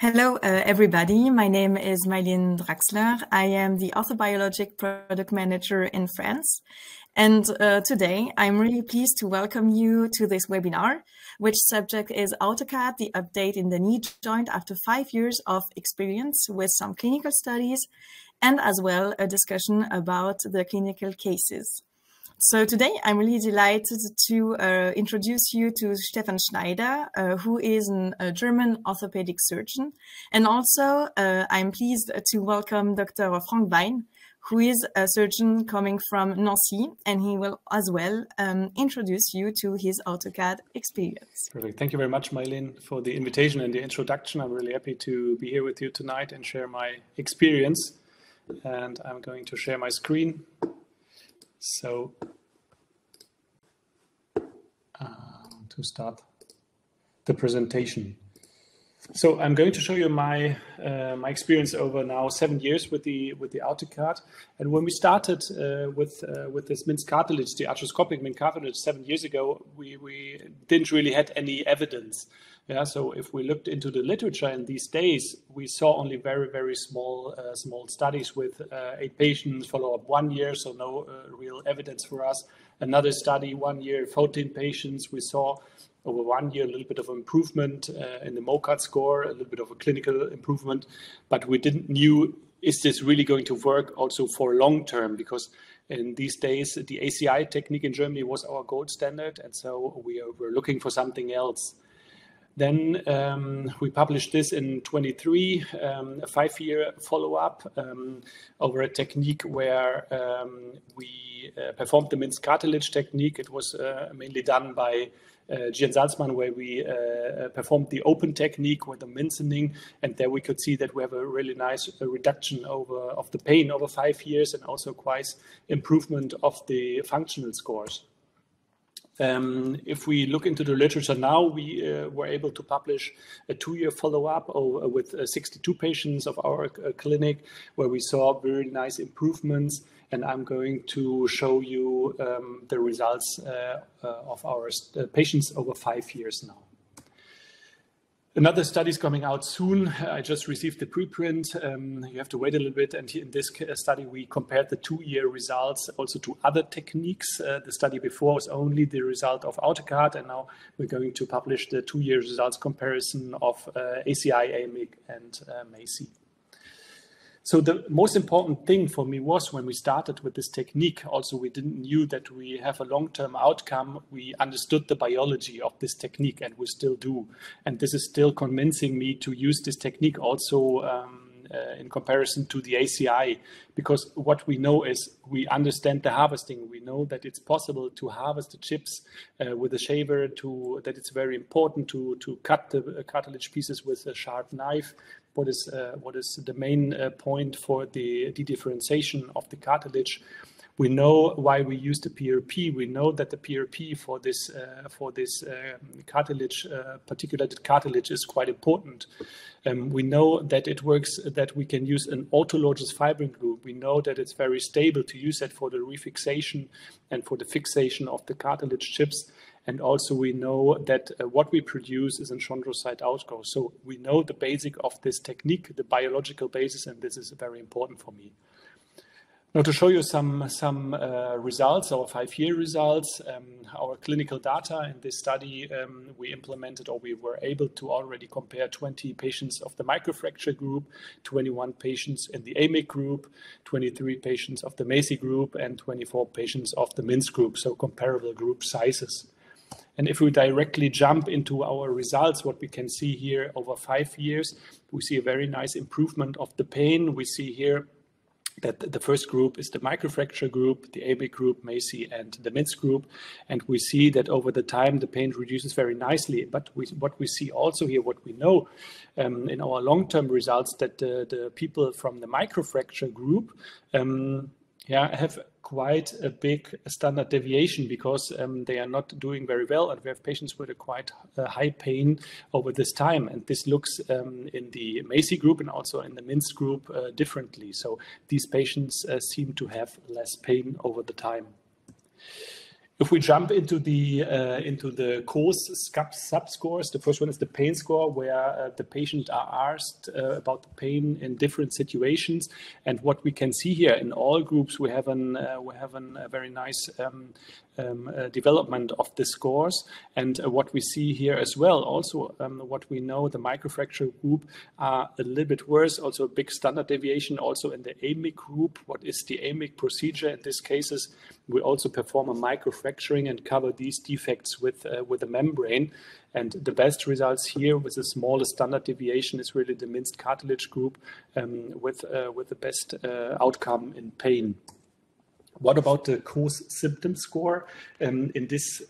Hello, everybody. My name is Mylène Draxler. I am the Orthobiologic Product Manager in France. And today, I'm really pleased to welcome you to this webinar, which subject is AutoCart, the update in the knee joint after 5 years of experience with some clinical studies, and as well a discussion about the clinical cases. So today, I'm really delighted to introduce you to Stefan Schneider, who is a German orthopedic surgeon. And also, I'm pleased to welcome Dr. Frank Wein, who is a surgeon coming from Nancy, and he will as well introduce you to his AutoCAD experience. Perfect. Thank you very much, Mylène, for the invitation and the introduction. I'm really happy to be here with you tonight and share my experience. And I'm going to share my screen. So, to start the presentation. So I'm going to show you my experience over now 7 years with the AutoCart. And when we started with this minced cartilage, the arthroscopic minced cartilage 7 years ago, we didn't really had any evidence. Yeah, so if we looked into the literature in these days, we saw only very small studies with 8 patients, follow-up 1 year, so no real evidence for us. Another study, 1 year, 14 patients. We saw over 1 year a little bit of improvement in the MOCAT score, a little bit of a clinical improvement, but we didn't knew, is this really going to work also for long term? Because in these days, the ACI technique in Germany was our gold standard, and so we were looking for something else. Then we published this in 23, a 5-year follow-up over a technique where we performed the minced cartilage technique. It was mainly done by Gian Salzman, where we performed the open technique with the mincing, and there we could see that we have a really nice reduction of the pain over 5 years, and also quite improvement of the functional scores. If we look into the literature now, we were able to publish a 2-year follow-up with 62 patients of our clinic, where we saw very nice improvements. And I'm going to show you the results of our patients over 5 years now. Another study is coming out soon. I just received the preprint. You have to wait a little bit. And in this study, we compared the 2-year results also to other techniques. The study before was only the result of AutoCart, and now we're going to publish the 2-year results comparison of ACI, AMIC, and MACI. So the most important thing for me was when we started with this technique, also we didn't knew that we have a long-term outcome. We understood the biology of this technique, and we still do. And this is still convincing me to use this technique also in comparison to the ACI, because what we know is we understand the harvesting. We know that it's possible to harvest the chips with a shaver, that it's very important to cut the cartilage pieces with a sharp knife. What is the main point for the dedifferentiation of the cartilage? We know why we use the PRP. We know that the PRP for this cartilage, particulated cartilage, is quite important. We know that it works, that we can use an autologous fibrin group. We know that it's very stable to use that for the refixation and for the fixation of the cartilage chips. And also we know that what we produce is in chondrocyte outgrowth. So we know the basic of this technique, the biological basis, and this is very important for me. Now to show you some results, our 5-year results, our clinical data in this study, we implemented, or we were able to already compare 20 patients of the microfracture group, 21 patients in the AMIC group, 23 patients of the MACI group, and 24 patients of the MINCE group, so comparable group sizes. And if we directly jump into our results, what we can see here over 5 years, we see a very nice improvement of the pain. We see here that the first group is the microfracture group, the AMIC group, MACI, and the MINCE group. And we see that over the time, the pain reduces very nicely. But what we see also here, what we know in our long-term results, that the people from the microfracture group have quite a big standard deviation, because they are not doing very well, and we have patients with a quite high pain over this time. And this looks in the MACI group and also in the MINCE group differently. So these patients seem to have less pain over the time. If we jump into the course subscores, the first one is the pain score, where the patient are asked about the pain in different situations, and what we can see here in all groups, we have a very nice development of the scores, and what we see here as well. Also, what we know, the microfracture group are a little bit worse. Also, a big standard deviation. Also in the AMIC group, what is the AMIC procedure? In these cases, we also perform a microfracturing and cover these defects with a membrane. And the best results here with the smallest standard deviation is really the minced cartilage group with the best outcome in pain. What about the cause symptom score? In this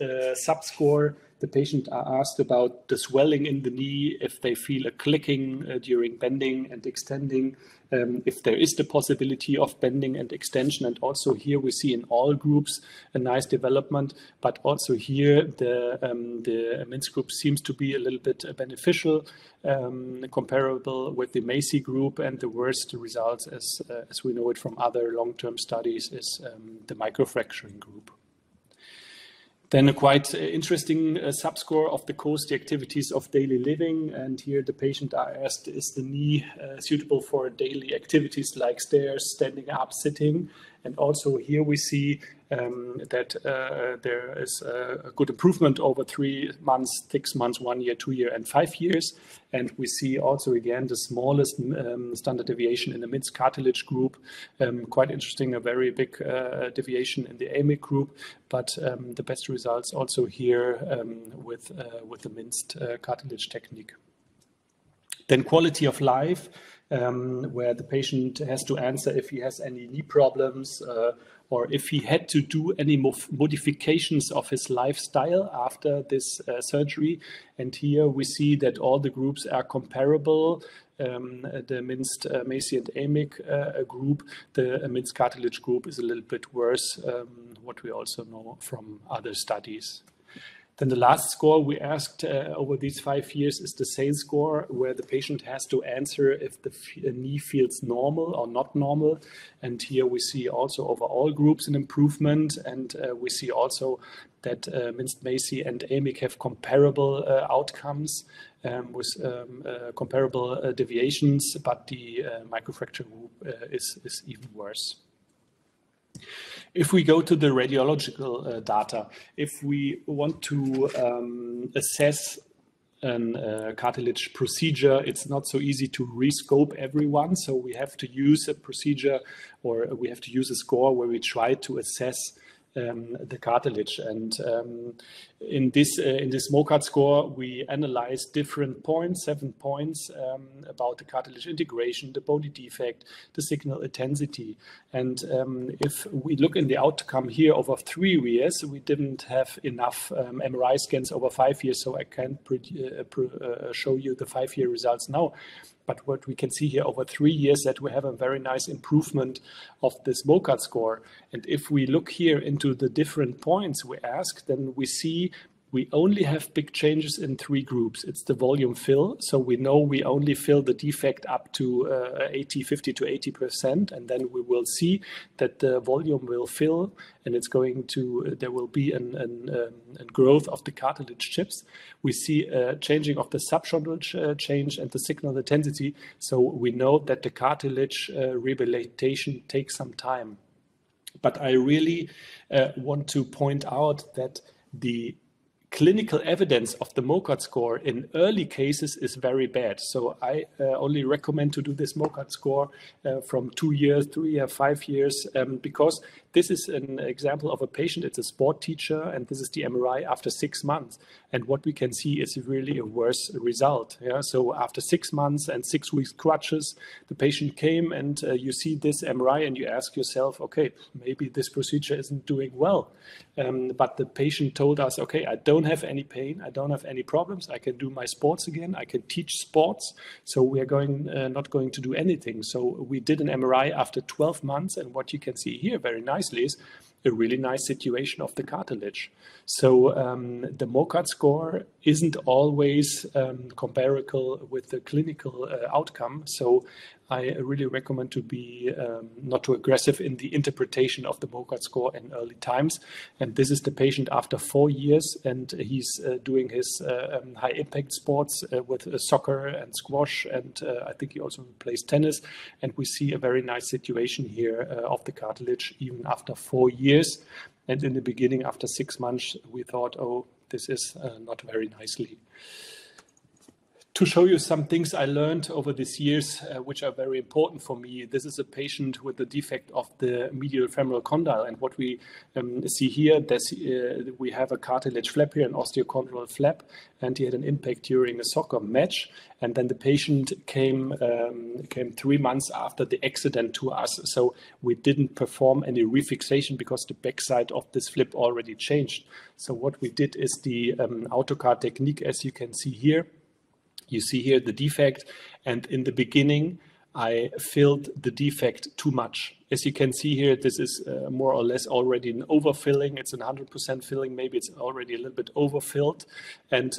subscore, the patient are asked about the swelling in the knee, if they feel a clicking during bending and extending, if there is the possibility of bending and extension. And also here we see in all groups a nice development, but also here the MINS group seems to be a little bit beneficial, comparable with the Macy group, and the worst results, as we know it from other long-term studies, is the microfracturing group. Then a quite interesting subscore of the COAST, the activities of daily living. And here the patient are asked, is the knee suitable for daily activities like stairs, standing up, sitting? And also here we see that there is a good improvement over 3 months, 6 months, 1 year, 2 years, and 5 years. And we see also again the smallest standard deviation in the minced cartilage group. Quite interesting, a very big deviation in the AMIC group, but the best results also here with the minced cartilage technique. Then quality of life, where the patient has to answer if he has any knee problems or if he had to do any modifications of his lifestyle after this surgery. And here we see that all the groups are comparable. The minced Macy and AMIC group, the minced cartilage group is a little bit worse, what we also know from other studies. Then the last score we asked over these 5 years is the SAIL score, where the patient has to answer if the knee feels normal or not normal. And here we see also over all groups an improvement. And we see also that minced Macy and AMIC have comparable outcomes with comparable deviations, but the microfracture group is even worse. If we go to the radiological data, if we want to assess a cartilage procedure, it's not so easy to rescope everyone. So we have to use a procedure, or we have to use a score where we try to assess the cartilage. And in this MOCAT score, we analyze different points, 7 points about the cartilage integration, the bony defect, the signal intensity. And if we look in the outcome here over 3 years, we didn't have enough MRI scans over 5 years, so I can't show you the 5-year results now. But what we can see here over 3 years, that we have a very nice improvement of this MOCAT score. And if we look here into the different points we ask, then we see we only have big changes in 3 groups. It's the volume fill. So we know we only fill the defect up to 50 to 80%. And then we will see that the volume will fill, and it's going to, there will be a growth of the cartilage chips. We see a changing of the subchondral change and the signal intensity. So we know that the cartilage rehabilitation takes some time. But I really want to point out that the clinical evidence of the MOCAT score in early cases is very bad. So I only recommend to do this MOCAT score from 2 years, 3 years, 5 years, because this is an example of a patient. It's a sport teacher, and this is the MRI after 6 months. And what we can see is really a worse result. Yeah? So after 6 months and 6 weeks crutches, the patient came, and you see this MRI, and you ask yourself, okay, maybe this procedure isn't doing well. But the patient told us, okay, I don't have any pain, I don't have any problems, I can do my sports again, I can teach sports, so we are not going to do anything. So we did an MRI after 12 months, and what you can see here very nicely is a really nice situation of the cartilage. So the MOCAT score isn't always comparable with the clinical outcome. So I really recommend to be not too aggressive in the interpretation of the MOCAT score in early times. And this is the patient after 4 years, and he's doing his high impact sports with soccer and squash, and I think he also plays tennis. And we see a very nice situation here of the cartilage even after 4 years. And in the beginning, after 6 months, we thought, oh, this is not very nicely. To show you some things I learned over these years, which are very important for me. This is a patient with a defect of the medial femoral condyle. And what we see here, we have a cartilage flap here, an osteochondral flap, and he had an impact during a soccer match. And then the patient came 3 months after the accident to us. So we didn't perform any refixation because the backside of this flip already changed. So what we did is the AutoCart technique, as you can see here. You see here the defect, and in the beginning, I filled the defect too much. As you can see here, this is more or less already an overfilling. It's an 100% filling. Maybe it's already a little bit overfilled. And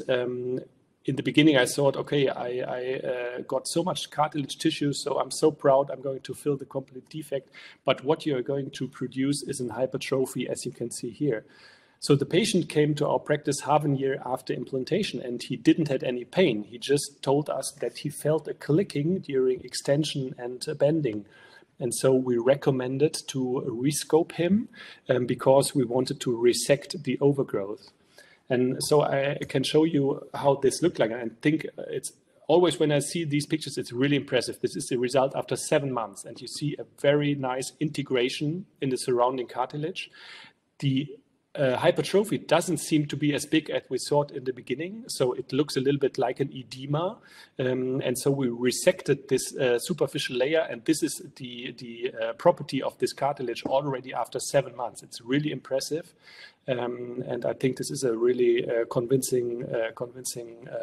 in the beginning, I thought, okay, I got so much cartilage tissue, so I'm so proud I'm going to fill the complete defect. But what you're going to produce is an hypertrophy, as you can see here. So the patient came to our practice half a year after implantation, and he didn't have any pain. He just told us that he felt a clicking during extension and bending. And so we recommended to rescope him because we wanted to resect the overgrowth. And so I can show you how this looked like. And I think it's always when I see these pictures, it's really impressive. This is the result after 7 months. And you see a very nice integration in the surrounding cartilage. The hypertrophy doesn't seem to be as big as we thought in the beginning, so it looks a little bit like an edema, and so we resected this superficial layer, and this is the property of this cartilage already after 7 months. It's really impressive, and I think this is a really convincing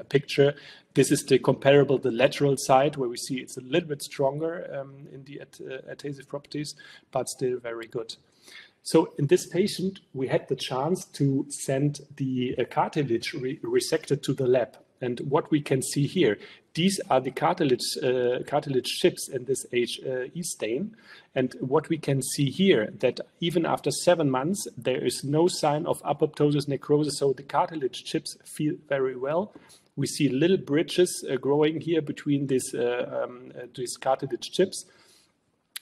picture. This is the comparable, the lateral side, where we see it's a little bit stronger in the adhesive properties, but still very good. So in this patient, we had the chance to send the cartilage resected to the lab. And what we can see here, these are the cartilage chips in this HE stain. And what we can see here, that even after 7 months, there is no sign of apoptosis necrosis. So the cartilage chips feel very well. We see little bridges growing here between these cartilage chips.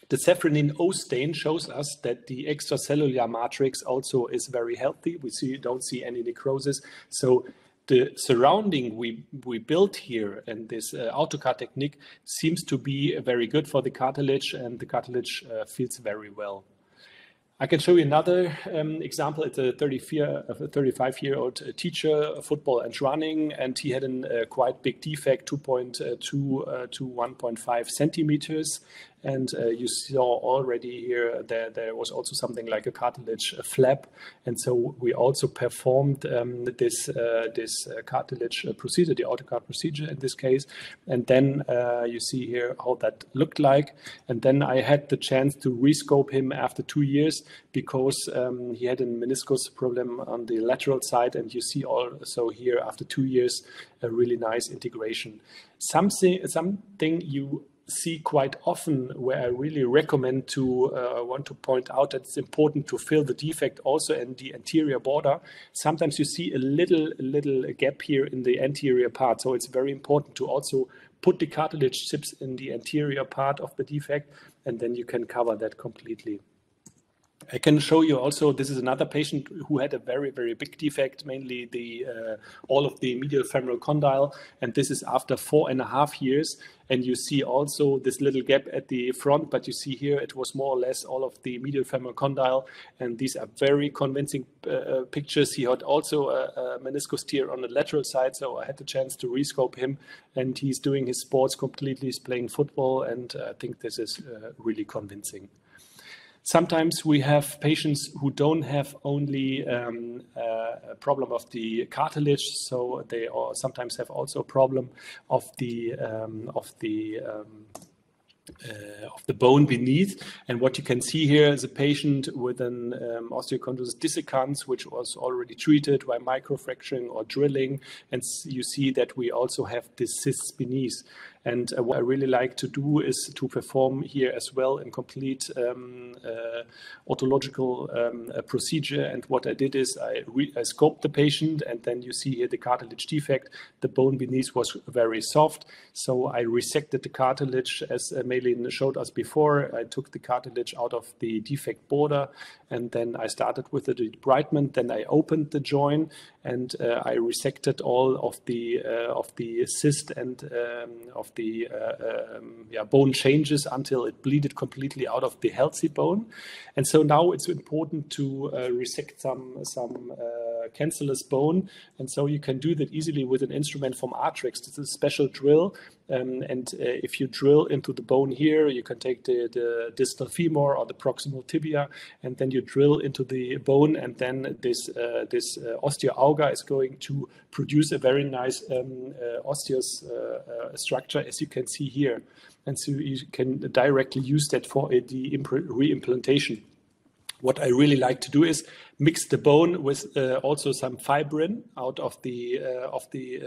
The safranin O stain shows us that the extracellular matrix also is very healthy. We don't see any necrosis. So the surrounding we built here in this AutoCart technique seems to be very good for the cartilage, and the cartilage feels very well. I can show you another example. It's a 35-year-old teacher, football and running, and he had a quite big defect, 2.2 to 1.5 centimeters. And you saw already here that there was also something like a cartilage flap. And so we also performed this cartilage procedure, the AutoCart procedure in this case. And then you see here how that looked like. And then I had the chance to rescope him after 2 years because he had a meniscus problem on the lateral side. And you see also here after 2 years, a really nice integration. Something you see quite often where I really recommend to want to point out that it's important to fill the defect also in the anterior border. Sometimes you see a little gap here in the anterior part, so it's very important to also put the cartilage chips in the anterior part of the defect, and then you can cover that completely. I can show you also, this is another patient who had a very, very big defect, mainly all of the medial femoral condyle. And this is after 4.5 years. And you see also this little gap at the front, but you see here it was more or less all of the medial femoral condyle. And these are very convincing pictures. He had also a meniscus tear on the lateral side, so I had the chance to rescope him. And he's doing his sports completely, he's playing football, and I think this is really convincing. Sometimes we have patients who don't have only a problem of the cartilage, so they sometimes have also a problem of the bone beneath. And what you can see here is a patient with an osteochondrosis dissecans, which was already treated by microfracturing or drilling. And you see that we also have this cysts beneath. And what I really like to do is to perform here as well in complete orthological procedure. And what I did is I scoped the patient, and then you see here the cartilage defect. The bone beneath was very soft. So I resected the cartilage as Maylin showed us before. I took the cartilage out of the defect border, and then I started with the debridement. Then I opened the joint, and I resected all of the cyst and of the bone changes until it bleeded completely out of the healthy bone. And so now it's important to resect some cancellous bone, and so you can do that easily with an instrument from Artrix. This is a special drill, and if you drill into the bone here, you can take the distal femur or the proximal tibia, and then you drill into the bone, and then this osteoauga is going to produce a very nice osseous structure, as you can see here. And so you can directly use that for the reimplantation. What I really like to do is mix the bone with also some fibrin out of the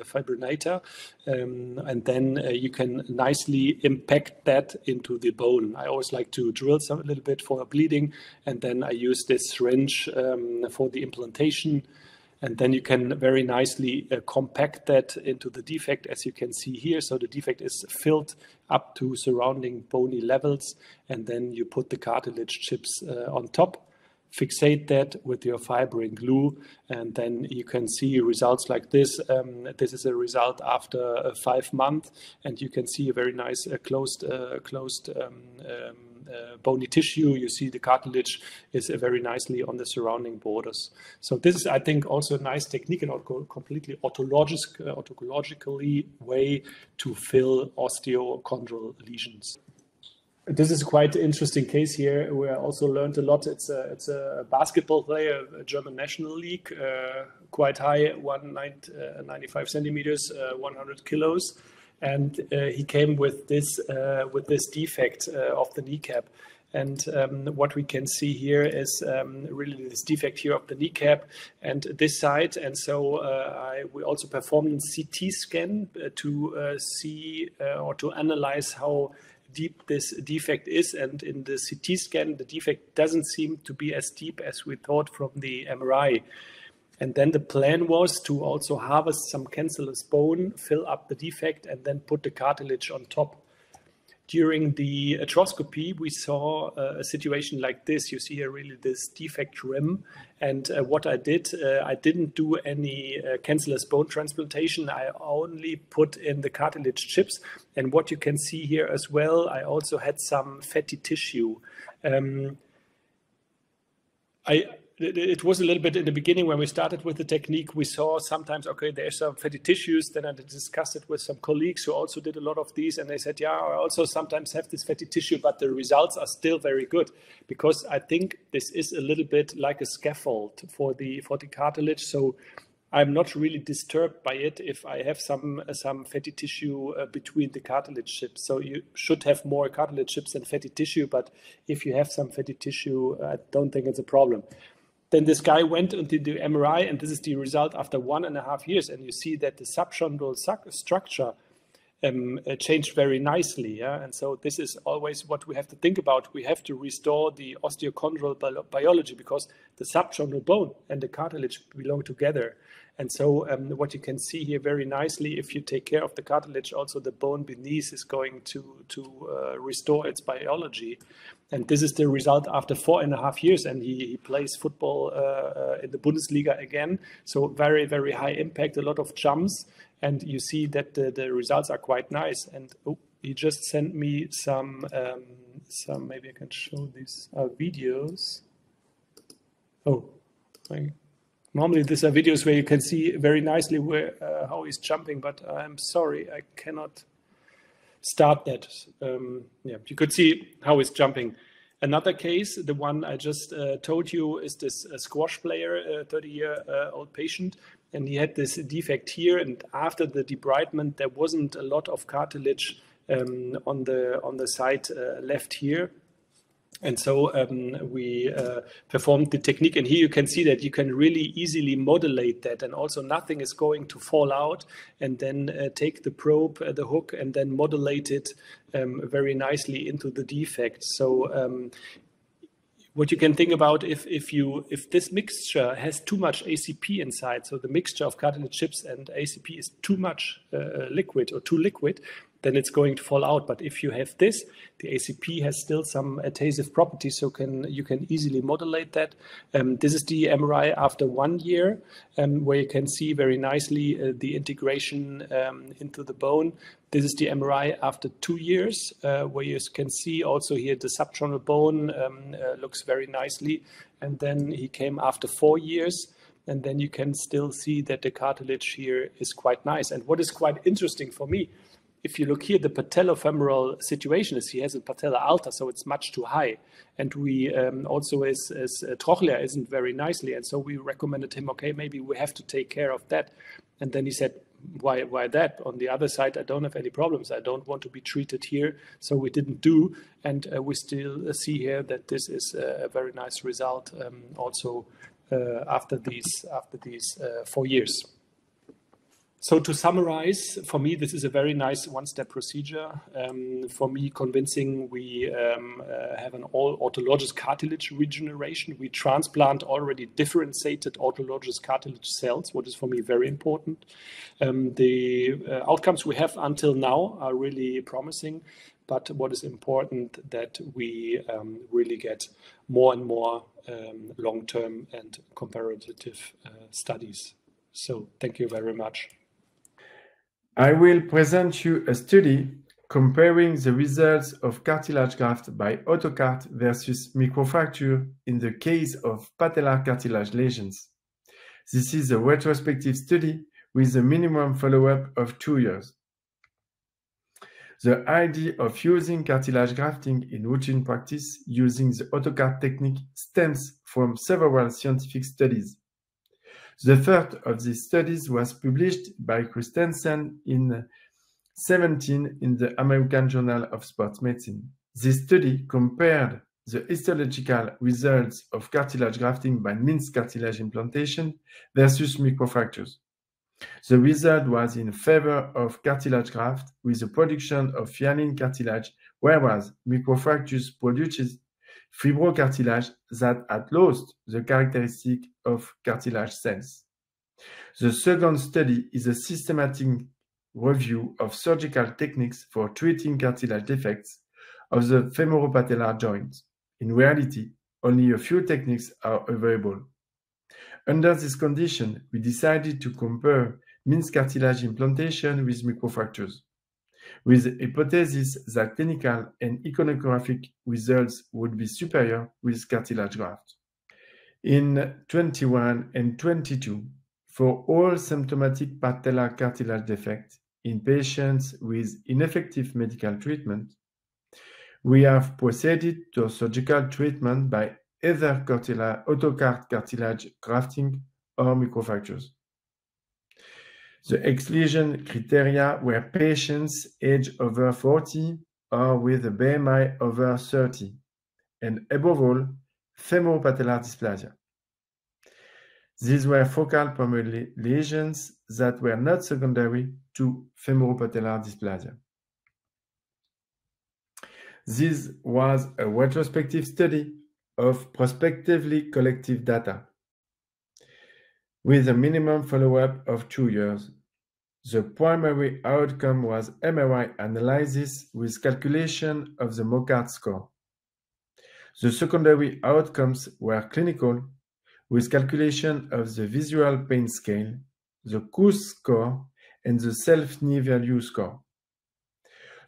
fibrinator, and then you can nicely impact that into the bone. I always like to drill a little bit for bleeding, and then I use this syringe for the implantation. And then you can very nicely compact that into the defect, as you can see here. So the defect is filled up to surrounding bony levels, and then you put the cartilage chips on top, fixate that with your fibrin glue, and then you can see results like this. This is a result after 5 months, and you can see a very nice closed bony tissue. You see the cartilage is very nicely on the surrounding borders. So this is, I think, also a nice technique and completely autologically way to fill osteochondral lesions. This is quite an interesting case here where I also learned a lot. It's a basketball player, a German National League, quite high, 195 centimeters, 100 kilos. And he came with this defect of the kneecap. And what we can see here is really this defect here of the kneecap and this side. And so we also performed a CT scan to see or to analyze how deep this defect is. And in the CT scan, the defect doesn't seem to be as deep as we thought from the MRI. And then the plan was to also harvest some cancellous bone, fill up the defect, and then put the cartilage on top. During the arthroscopy, we saw a situation like this. You see here really this defect rim. And what I did, I didn't do any cancellous bone transplantation. I only put in the cartilage chips. And what you can see here as well, I also had some fatty tissue. It was a little bit in the beginning when we started with the technique, we saw sometimes, okay, there's some fatty tissues. Then I discussed it with some colleagues who also did a lot of these. And they said, yeah, I also sometimes have this fatty tissue, but the results are still very good, because I think this is a little bit like a scaffold for the cartilage. So I'm not really disturbed by it if I have some fatty tissue between the cartilage chips. So you should have more cartilage chips than fatty tissue. But if you have some fatty tissue, I don't think it's a problem. Then this guy went into the MRI, and this is the result after 1.5 years. And you see that the subchondral structure changed very nicely. Yeah? And so this is always what we have to think about. We have to restore the osteochondral biology, because the subchondral bone and the cartilage belong together. And so what you can see here very nicely, if you take care of the cartilage, also the bone beneath is going to restore its biology. And this is the result after 4.5 years. And he plays football in the Bundesliga again. So very, very high impact, a lot of jumps. And you see that the results are quite nice. And he just sent me some maybe I can show these videos. Oh, thank you. Normally, these are videos where you can see very nicely how he's jumping, but I'm sorry, I cannot start that. Yeah, you could see how he's jumping. Another case, the one I just told you, is this squash player, a 30-year-old patient, and he had this defect here. And after the debridement, there wasn't a lot of cartilage on the side left here. And so we performed the technique, and here you can see that you can really easily modulate that, and also nothing is going to fall out, and then take the probe, the hook, and then modulate it very nicely into the defect. So what you can think about if this mixture has too much ACP inside, so the mixture of cartilage chips and ACP is too much liquid or too liquid, then it's going to fall out. But if you have this, the ACP has still some adhesive properties, so you can easily modulate that. This is the MRI after 1 year, where you can see very nicely the integration into the bone. This is the MRI after 2 years, where you can see also here the subchondral bone looks very nicely. And then he came after 4 years. And then you can still see that the cartilage here is quite nice. And what is quite interesting for me, if you look here, the patellofemoral situation is he has a patella alta, so it's much too high. And we also his trochlea isn't very nicely. And so we recommended him, okay, maybe we have to take care of that. And then he said, why that? On the other side, I don't have any problems. I don't want to be treated here. So we didn't do. And we still see here that this is a very nice result also after these 4 years. So to summarize, for me, this is a very nice one-step procedure. For me, convincing, we have an all autologous cartilage regeneration. We transplant already differentiated autologous cartilage cells, what is for me very important. The outcomes we have until now are really promising, but what is important that we really get more and more long-term and comparative studies. So thank you very much. I will present you a study comparing the results of cartilage graft by AutoCart versus microfracture in the case of patellar cartilage lesions. This is a retrospective study with a minimum follow-up of 2 years. The idea of using cartilage grafting in routine practice using the AutoCart technique stems from several scientific studies. The first of these studies was published by Christensen in 2017 in the American Journal of Sports Medicine. This study compared the histological results of cartilage grafting by minced cartilage implantation versus microfractures. The result was in favor of cartilage graft with the production of hyaline cartilage, whereas microfractures produces fibrocartilage that had lost the characteristic of cartilage cells. The second study is a systematic review of surgical techniques for treating cartilage defects of the femoropatellar joint. In reality, only a few techniques are available. Under this condition, we decided to compare minced cartilage implantation with microfractures, with the hypothesis that clinical and iconographic results would be superior with cartilage graft. In 21 and 22, for all symptomatic patellar cartilage defect in patients with ineffective medical treatment, we have proceeded to surgical treatment by either AutoCart cartilage grafting or microfractures. The exclusion criteria were patients aged over 40 or with a BMI over 30, and above all, femoropatellar dysplasia. These were focal primary lesions that were not secondary to femoropatellar dysplasia. This was a retrospective study of prospectively collected data. With a minimum follow-up of 2 years, the primary outcome was MRI analysis with calculation of the Mocard score. The secondary outcomes were clinical with calculation of the visual pain scale, the KOOS score, and the self-knee value score.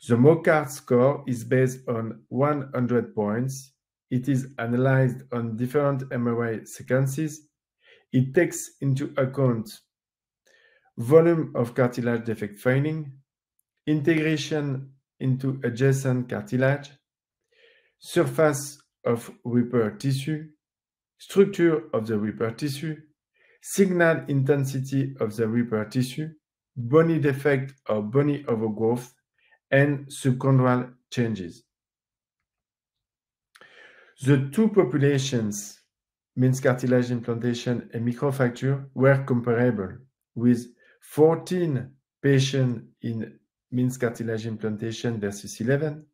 The Mocard score is based on 100 points. It is analyzed on different MRI sequences. It takes into account volume of cartilage defect finding, integration into adjacent cartilage, surface of repair tissue, structure of the repair tissue, signal intensity of the repair tissue, bony defect or bony overgrowth, and subchondral changes. The two populations, means cartilage implantation and microfracture, were comparable, with 14 patients in means cartilage implantation versus 11,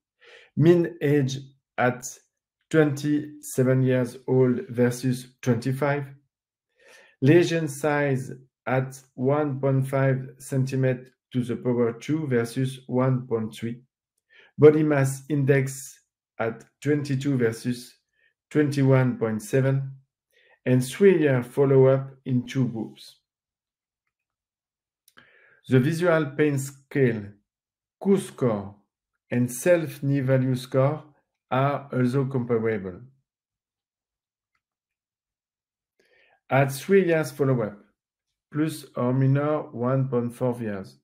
mean age at 27 years old versus 25, lesion size at 1.5 cm to the power 2 versus 1.3, body mass index at 22 versus 21.7, and 3-year follow-up in two groups. The visual pain scale, Q score, and self-knee value score are also comparable. At 3 years follow-up, plus or minus 1.4 years,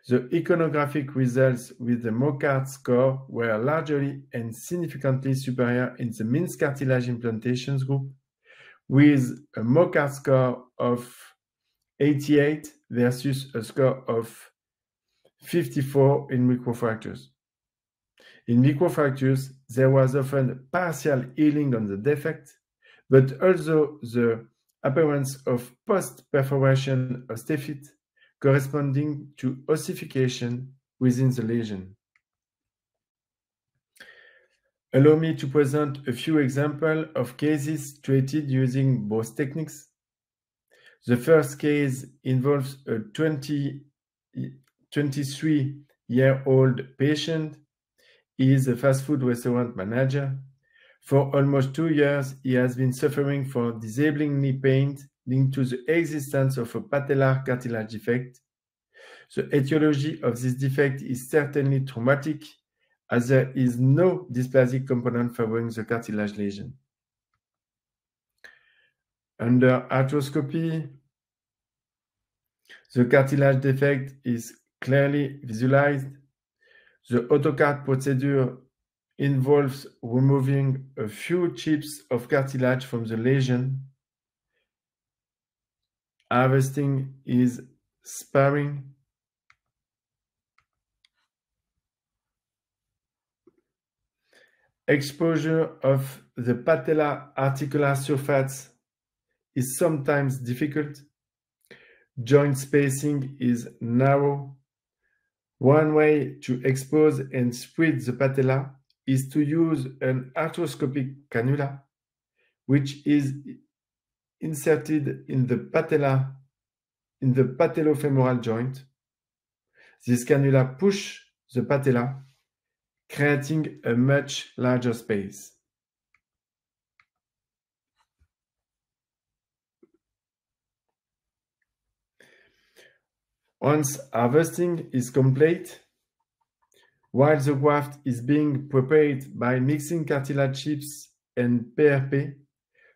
the iconographic results with the MOCART score were largely and significantly superior in the means cartilage implantations group, with a MOCART score of 88 versus a score of 54 in microfractures. In microfractures, there was often partial healing on the defect, but also the appearance of post-perforation osteophyte corresponding to ossification within the lesion. Allow me to present a few examples of cases treated using both techniques. The first case involves a 23-year-old patient. He is a fast food restaurant manager. For almost 2 years, he has been suffering from disabling knee pain linked to the existence of a patellar cartilage defect. The etiology of this defect is certainly traumatic, as there is no dysplasic component favoring the cartilage lesion. Under arthroscopy, the cartilage defect is clearly visualized. The AutoCart procedure involves removing a few chips of cartilage from the lesion. Harvesting is sparing. Exposure of the patellar articular surface is sometimes difficult. Joint spacing is narrow. One way to expose and spread the patella is to use an arthroscopic cannula, which is inserted in the patella, in the patellofemoral joint. This cannula pushes the patella, creating a much larger space. Once harvesting is complete, while the graft is being prepared by mixing cartilage chips and PRP,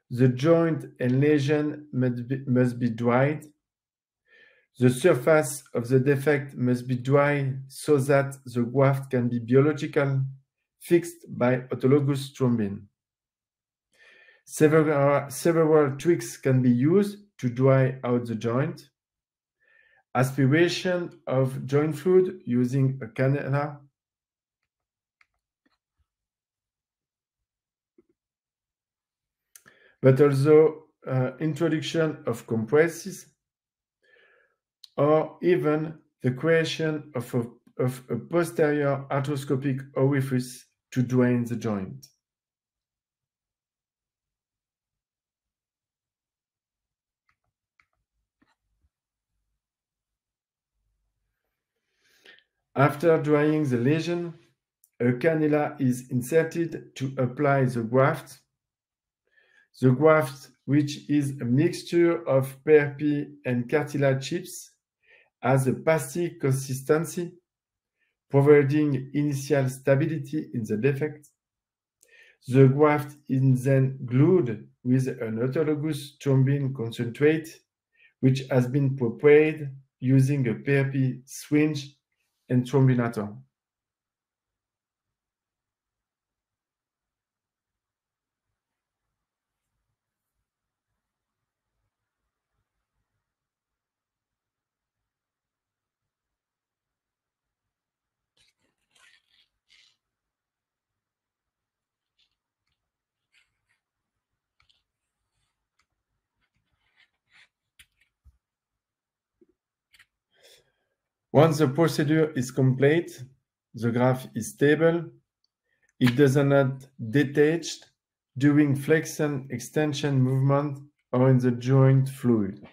the joint and lesion must be dried. The surface of the defect must be dry so that the graft can be biologically fixed by autologous thrombin. Several tricks can be used to dry out the joint. Aspiration of joint fluid using a cannula, but also introduction of compresses, or even the creation of a posterior arthroscopic orifice to drain the joint. After drying the lesion, a cannula is inserted to apply the graft. The graft, which is a mixture of PRP and cartilage chips, has a pasty consistency, providing initial stability in the defect. The graft is then glued with an autologous thrombin concentrate, which has been prepared using a PRP syringe and thrombinator. Once the procedure is complete, the graft is stable. It does not detach during flexion extension movement or in the joint fluid.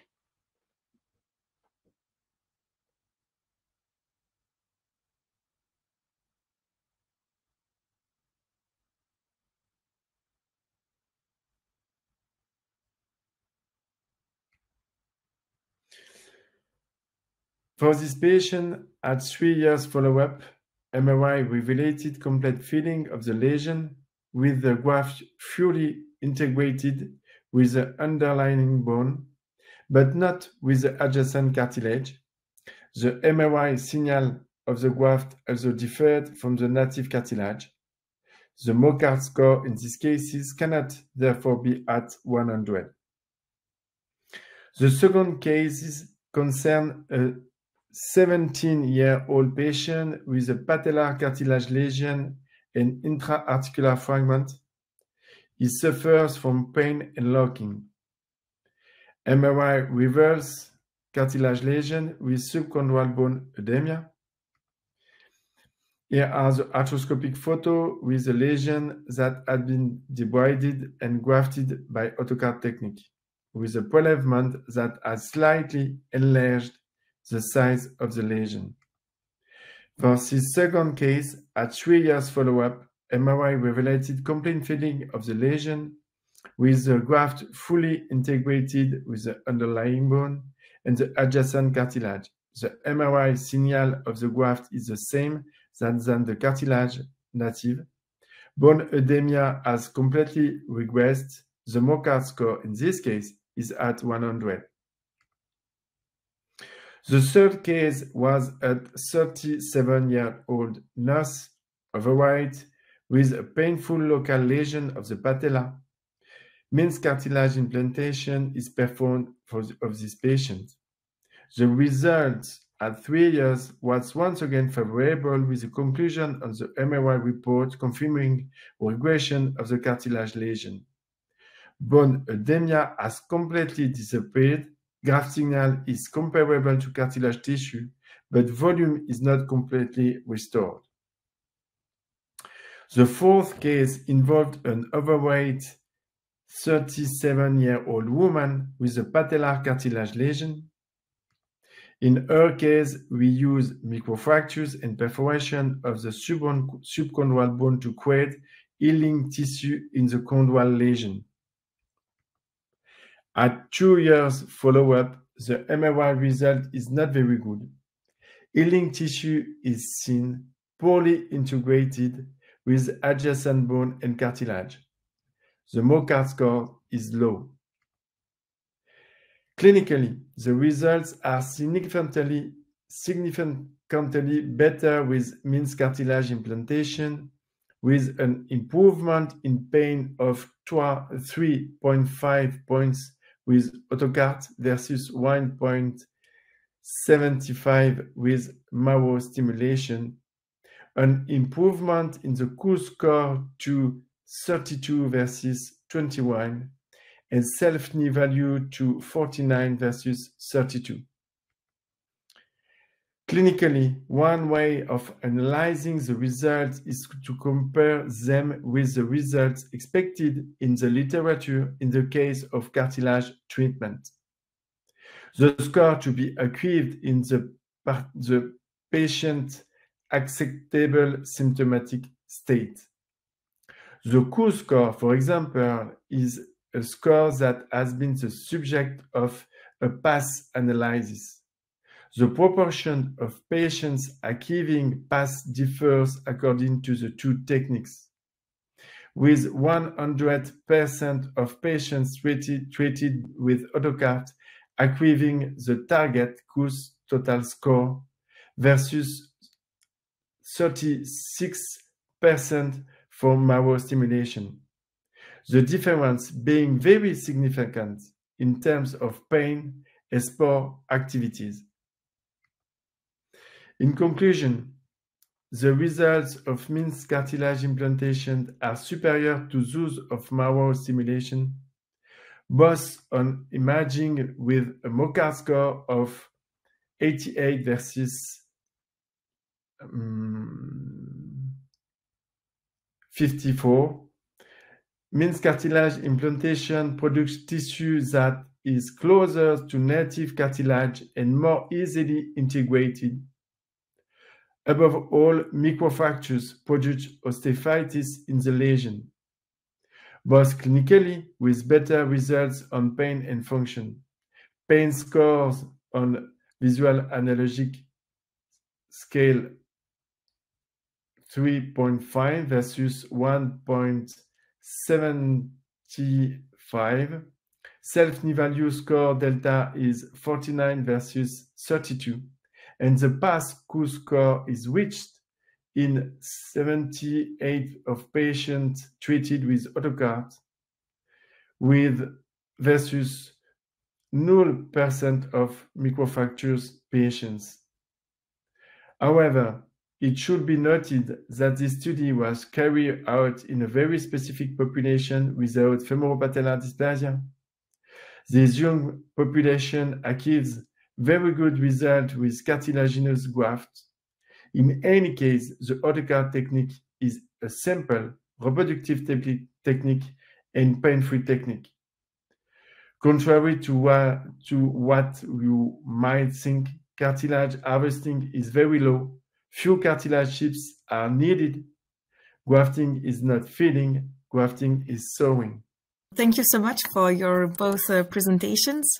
For this patient, at 3 years follow-up, MRI revealed complete filling of the lesion with the graft fully integrated with the underlying bone, but not with the adjacent cartilage. The MRI signal of the graft also differed from the native cartilage. The Mocard score in these cases cannot therefore be at 100. The second case concerns a 17-year-old patient with a patellar cartilage lesion and intra-articular fragment. He suffers from pain and locking. MRI reveals cartilage lesion with subchondral bone edema. Here are the arthroscopic photos with the lesion that had been debrided and grafted by AutoCart technique, with a prelevement that has slightly enlarged the size of the lesion. For this second case, at 3 years follow-up, MRI revealed complete filling of the lesion with the graft fully integrated with the underlying bone and the adjacent cartilage. The MRI signal of the graft is the same than the cartilage native. Bone edema has completely regressed. The Mocard score in this case is at 100. The third case was a 37-year-old nurse overweight with a painful local lesion of the patella. Means cartilage implantation is performed of this patient. The result at 3 years was once again favorable, with the conclusion of the MRI report confirming regression of the cartilage lesion. Bone edema has completely disappeared. Graft signal is comparable to cartilage tissue, but volume is not completely restored. The fourth case involved an overweight 37-year-old woman with a patellar cartilage lesion. In her case, we use microfractures and perforation of the subchondral bone to create healing tissue in the chondral lesion. At 2 years follow-up, the MRI result is not very good. Healing tissue is seen, poorly integrated with adjacent bone and cartilage. The Mocard score is low. Clinically, the results are significantly better with means cartilage implantation, with an improvement in pain of 3.5 points with AutoCart versus 1.75 with marrow stimulation, an improvement in the Q score to 32 versus 21, and self-knee value to 49 versus 32. Clinically, one way of analyzing the results is to compare them with the results expected in the literature in the case of cartilage treatment. The score to be achieved in the patient acceptable symptomatic state. The Q score, for example, is a score that has been the subject of a PAS analysis. The proportion of patients achieving PAS differs according to the two techniques, with 100% of patients treated with AutoCart achieving the target Q's total score versus 36% for marrow stimulation. The difference being very significant in terms of pain and sport activities. In conclusion, the results of means cartilage implantation are superior to those of marrow stimulation, both on imaging with a Mocard score of 88 versus 54 means cartilage implantation produces tissue that is closer to native cartilage and more easily integrated. Above all, microfractures produce osteophytes in the lesion, both clinically with better results on pain and function. Pain scores on visual analogic scale 3.5 versus 1.75. Self-knee value score delta is 49 versus 32, and the PASQ score is reached in 78 of patients treated with AutoCart, with versus 0% of microfractures patients. However, it should be noted that this study was carried out in a very specific population without femoropatellar dysplasia. This young population achieves very good results with cartilaginous grafts. In any case, the AutoCart technique is a simple, reproductive technique and pain-free technique. Contrary to what you might think, cartilage harvesting is very low. Few cartilage chips are needed. Grafting is not filling, grafting is sewing. Thank you so much for your both presentations.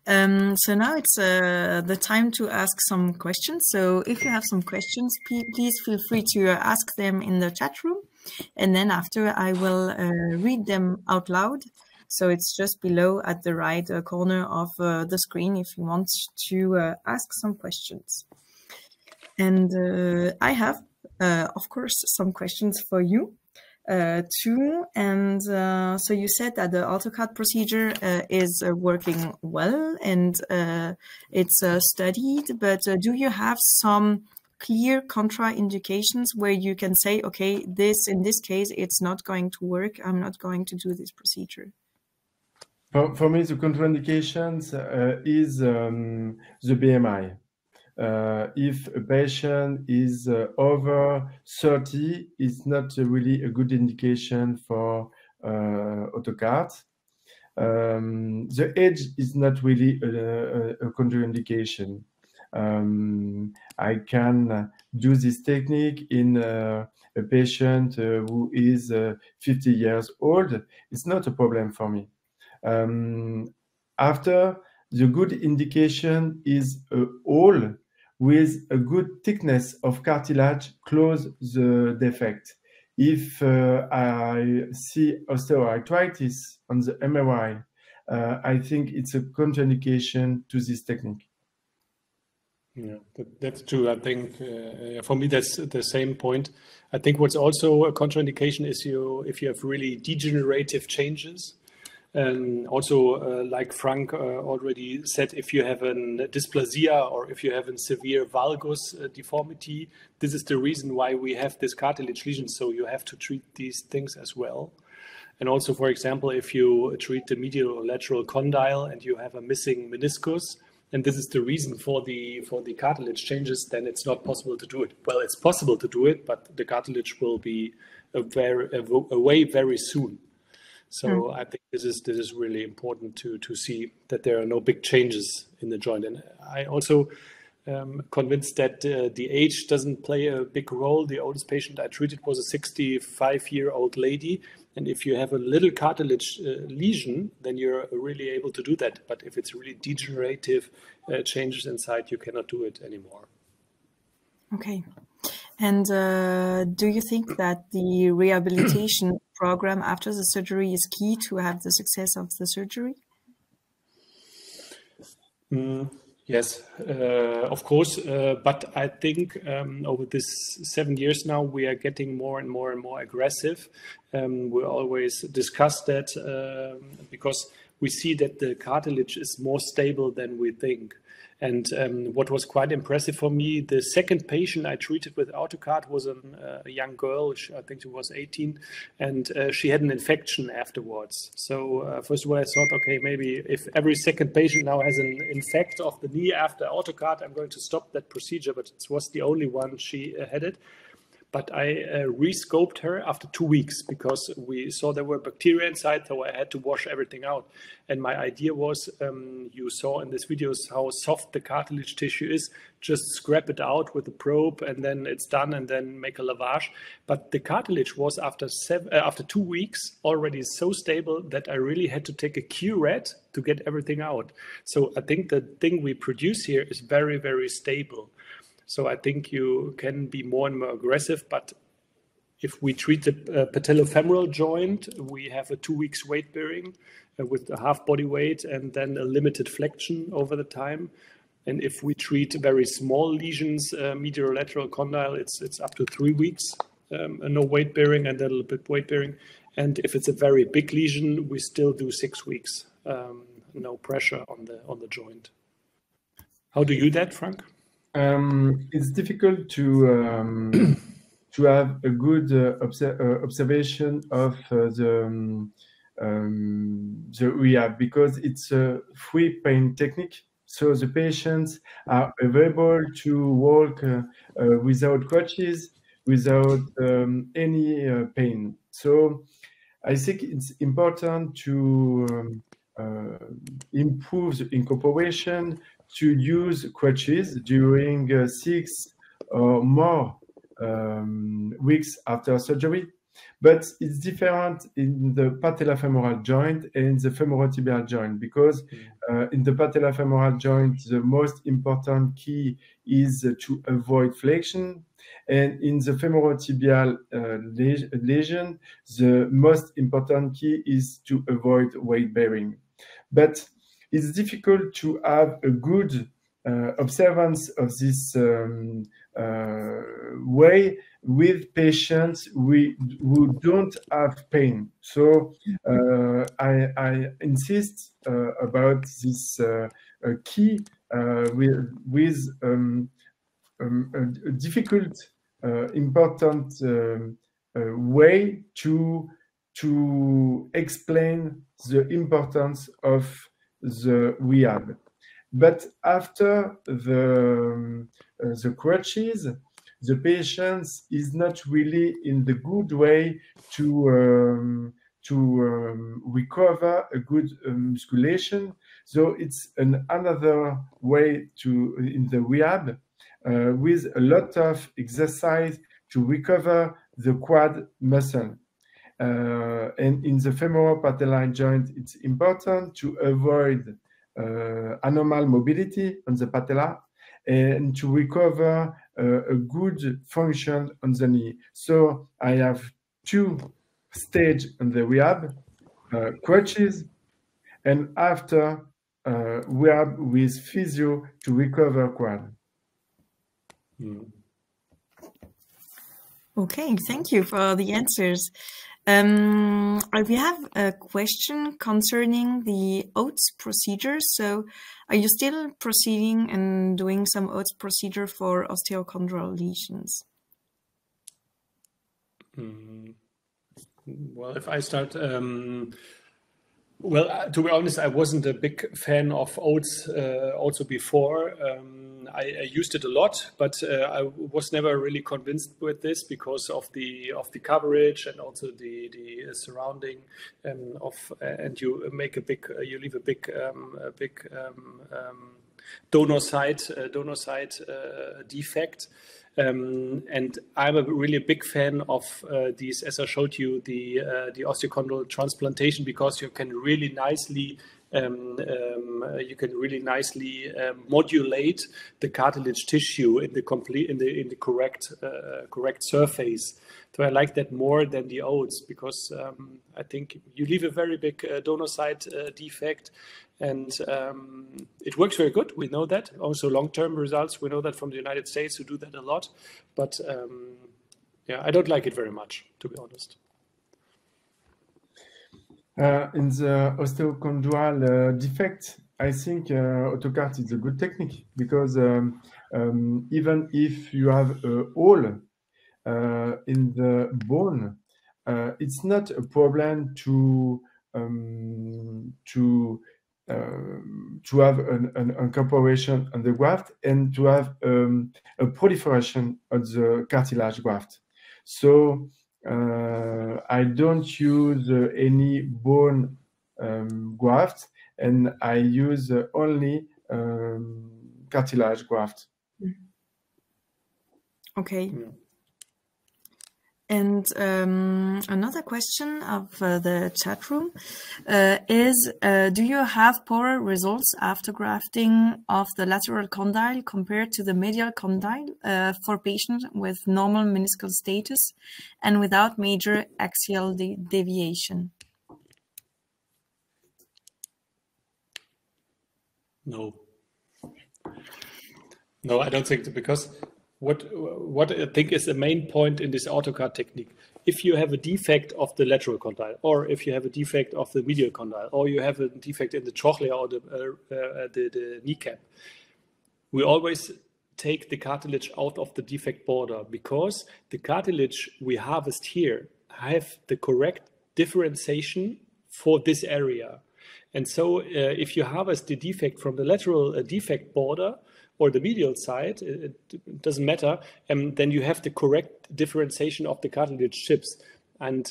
So now it's the time to ask some questions. So if you have some questions, please feel free to ask them in the chat room. And then after I will read them out loud. So it's just below at the right corner of the screen if you want to ask some questions. And I have, of course, some questions for you too. And so you said that the AutoCart procedure is working well and it's studied, but do you have some clear contraindications where you can say, okay, in this case, it's not going to work. I'm not going to do this procedure. For me, the contraindications is the BMI. If a patient is over 30, it's not really a good indication for AutoCart. The age is not really a contraindication. I can do this technique in a patient who is 50 years old. It's not a problem for me. After, the good indication is a hole with a good thickness of cartilage close the defect. If I see osteoarthritis on the MRI, I think it's a contraindication to this technique. Yeah, that's true. I think for me, that's the same point. I think what's also a contraindication is if you have really degenerative changes. And also, like Frank already said, if you have a dysplasia or if you have a severe valgus deformity, this is the reason why we have this cartilage lesion. So you have to treat these things as well. And also, for example, if you treat the medial or lateral condyle and you have a missing meniscus, and this is the reason for the cartilage changes, then it's not possible to do it. Well, it's possible to do it, but the cartilage will be away very soon. So I think this is really important to see that there are no big changes in the joint. And I also convinced that the age doesn't play a big role. The oldest patient I treated was a 65-year-old lady. And if you have a little cartilage lesion, then you're really able to do that. But if it's really degenerative changes inside, you cannot do it anymore. Okay. And do you think that the rehabilitation program after the surgery is key to have the success of the surgery? Yes, of course. But I think over this 7 years now, we are getting more and more and more aggressive. We always discuss that because we see that the cartilage is more stable than we think. And what was quite impressive for me, the second patient I treated with AutoCart was a young girl. I think she was 18, and she had an infection afterwards. So first of all, I thought, okay, maybe if every second patient now has an infect of the knee after AutoCart, I'm going to stop that procedure. But it was the only one she had it. But I re-scoped her after 2 weeks because we saw there were bacteria inside, so I had to wash everything out. And my idea was, you saw in this videos how soft the cartilage tissue is, just scrap it out with a probe and then it's done, and then make a lavage. But the cartilage was after 2 weeks already so stable that I really had to take a curette to get everything out. So I think the thing we produce here is very, very stable. So I think you can be more and more aggressive, but if we treat the patellofemoral joint, we have a 2 weeks weight bearing with a half body weight and then a limited flexion over the time. And if we treat very small lesions, medial lateral condyle, it's up to 3 weeks, no weight bearing and then a little bit weight bearing. And if it's a very big lesion, we still do 6 weeks, no pressure on the joint. How do you do that, Frank? It's difficult to have a good observation of the rehab because it's a free pain technique. So the patients are available to walk without crutches, without any pain. So I think it's important to improve the incorporation, to use crutches during 6 or more weeks after surgery. But it's different in the patellofemoral joint and the femorotibial joint because in the patellofemoral joint, the most important key is to avoid flexion. And in the femorotibial lesion, the most important key is to avoid weight bearing. But it's difficult to have a good observance of this way with patients who don't have pain. So I insist about this key with a difficult, important way to explain the importance of the rehab. But after the crutches, the patient is not really in the good way to recover a good musculation. So it's another way in the rehab with a lot of exercise to recover the quad muscle. And in the femoral patellar joint, it's important to avoid anomal mobility on the patella and to recover a good function on the knee. So I have 2 stages on the rehab, crutches, and after rehab with physio to recover quad. Okay, thank you for the answers. We have a question concerning the OATS procedure. So are you still proceeding and doing some OATS procedure for osteochondral lesions? Well, if I start, well, to be honest, I wasn't a big fan of OATS also before. I used it a lot, but I was never really convinced with this because of the coverage and also the surrounding and you make a big you leave a big donor side defect. And I'm really a big fan of these, as I showed you, the osteochondral transplantation, because you can really nicely modulate the cartilage tissue in the correct surface. So I like that more than the OATS because I think you leave a very big donor side defect. And it works very good. We know that. Also long-term results. We know that from the United States, who do that a lot. But yeah, I don't like it very much, to be honest. In the osteochondral defect, I think AutoCart is a good technique because even if you have a hole in the bone, it's not a problem to have an incorporation on the graft and to have a proliferation of the cartilage graft. So I don't use any bone graft, and I use only cartilage graft. Okay. Yeah. And another question of the chat room is, do you have poorer results after grafting of the lateral condyle compared to the medial condyle for patients with normal meniscal status and without major axial deviation? No. No, I don't think so, because what I think is the main point in this AutoCart technique, if you have a defect of the lateral condyle, or if you have a defect of the medial condyle, or you have a defect in the trochlea or the kneecap, we always take the cartilage out of the defect border, because the cartilage we harvest here have the correct differentiation for this area. And so if you harvest the defect from the lateral defect border, or the medial side, it doesn't matter, then you have the correct differentiation of the cartilage chips. And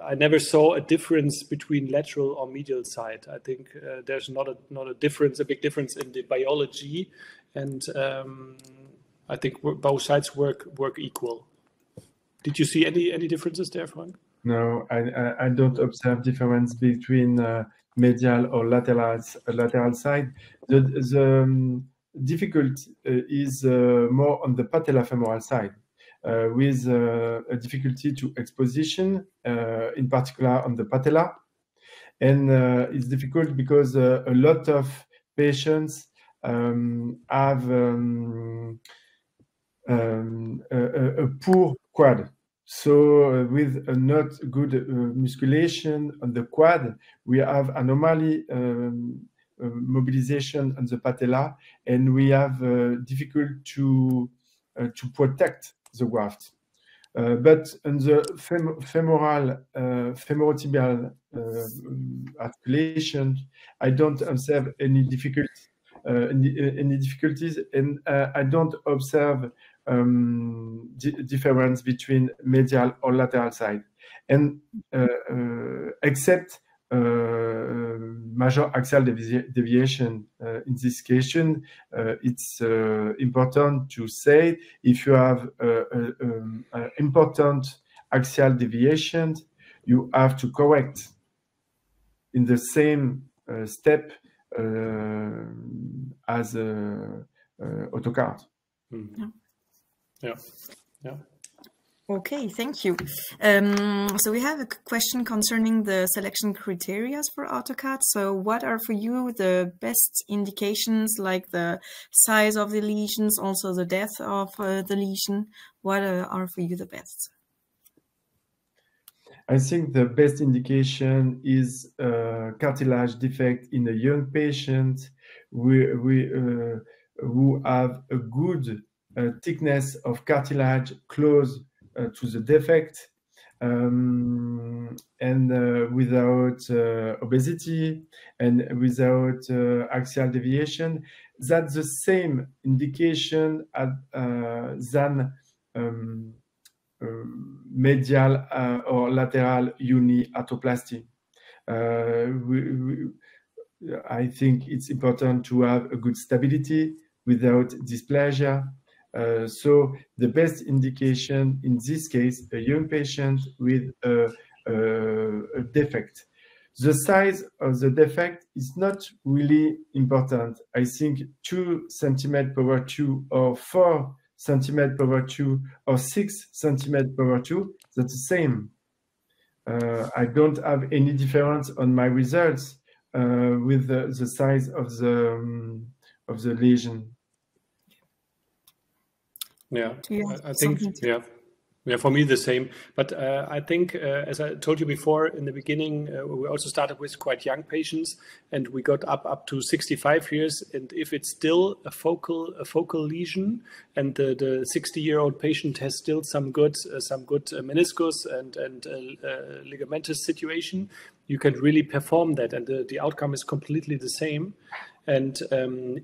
I never saw a difference between lateral or medial side. I think there's not a difference, a big difference in the biology, and I think both sides work equal. Did you see any differences there, Frank? No, I don't observe difference between medial or lateral side. The difficulty is more on the patellofemoral side, with a difficulty to exposition, in particular on the patella. And it's difficult because a lot of patients have a poor quad. So with a not good musculation on the quad, we have anomaly mobilization on the patella, and we have difficult to protect the graft. But on the femorotibial articulation, I don't observe any difficulties, and I don't observe difference between medial or lateral side, and except major axial deviation. In this case, it's important to say if you have important axial deviation, you have to correct in the same step as AutoCart. Mm-hmm. Yeah. Yeah. Okay, thank you. So we have a question concerning the selection criteria for AutoCart. So what are for you the best indications, like the size of the lesions, also the depth of the lesion? What are for you the best? I think the best indication is cartilage defect in a young patient who have a good thickness of cartilage close to the defect, and without obesity and without axial deviation. That's the same indication than medial or lateral uni-arthroplasty. I think it's important to have a good stability without dysplasia. So the best indication in this case, a young patient with a defect. The size of the defect is not really important. I think 2 cm/2 or 4 cm/2 or 6 cm/2, that's the same. I don't have any difference on my results with the size of the lesion. Yeah, I think, yeah. Yeah, for me the same. But I think, as I told you before in the beginning, we also started with quite young patients, and we got up to 65 years. And if it's still a focal lesion, and the 60-year-old patient has still some good meniscus and ligamentous situation, you can really perform that, and the outcome is completely the same. And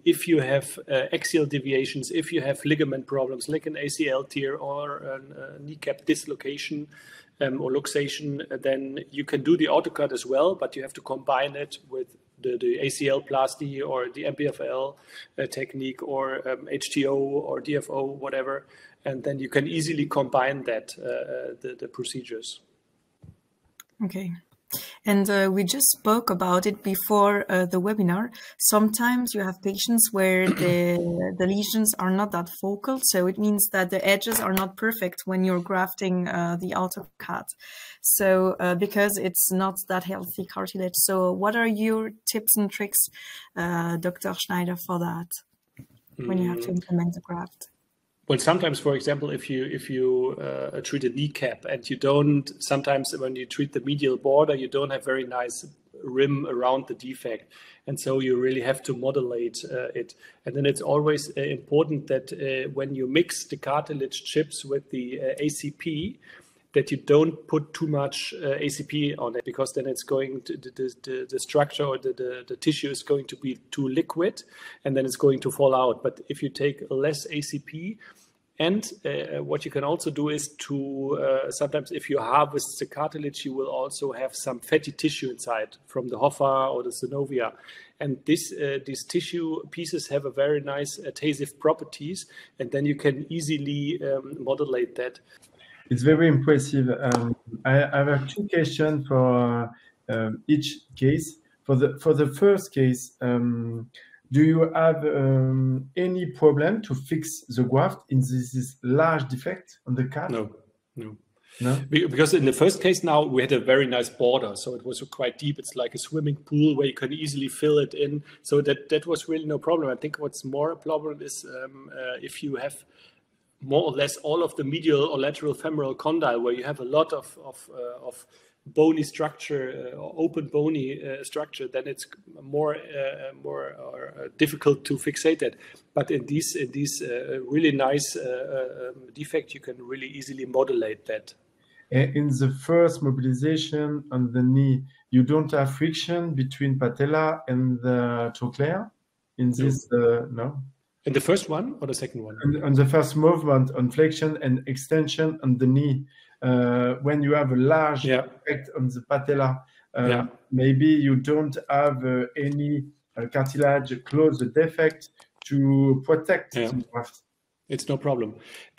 if you have axial deviations, if you have ligament problems like an ACL tear or a kneecap dislocation or luxation, then you can do the AutoCart as well, but you have to combine it with the ACL plasty or the MPFL technique or HTO or DFO, whatever. And then you can easily combine that, the procedures. Okay. And we just spoke about it before the webinar. Sometimes you have patients where the lesions are not that focal, so it means that the edges are not perfect when you're grafting the AutoCart. So because it's not that healthy cartilage. So what are your tips and tricks, Dr. Schneider, for that when you have to implement the graft? Well, sometimes, for example, if you treat a kneecap and you don't, sometimes when you treat the medial border, you don't have very nice rim around the defect. And so you really have to modulate it. And then it's always important that when you mix the cartilage chips with the ACP, that you don't put too much ACP on it, because then it's going to, the structure or the tissue is going to be too liquid, and then it's going to fall out. But if you take less ACP, and what you can also do is to, sometimes if you harvest the cartilage, you will also have some fatty tissue inside from the Hoffa or the synovia. And these tissue pieces have a very nice adhesive properties, and then you can easily modulate that. It's very impressive. I have two questions for each case. For the first case, do you have any problem to fix the graft in this large defect on the cat? No. Because in the first case now, we had a very nice border. So it was quite deep. It's like a swimming pool where you can easily fill it in. So that was really no problem. I think what's more a problem is if you have more or less all of the medial or lateral femoral condyle, where you have a lot of bony structure, open bony structure, then it's more difficult to fixate that. But in these really nice defect, you can really easily modulate that. In the first mobilization on the knee, you don't have friction between patella and the trochlear? In this, no? In the first one or the second one? On the first movement, on flexion and extension on the knee, when you have a large effect on the patella, maybe you don't have any cartilage close the defect to protect the graft. It's no problem.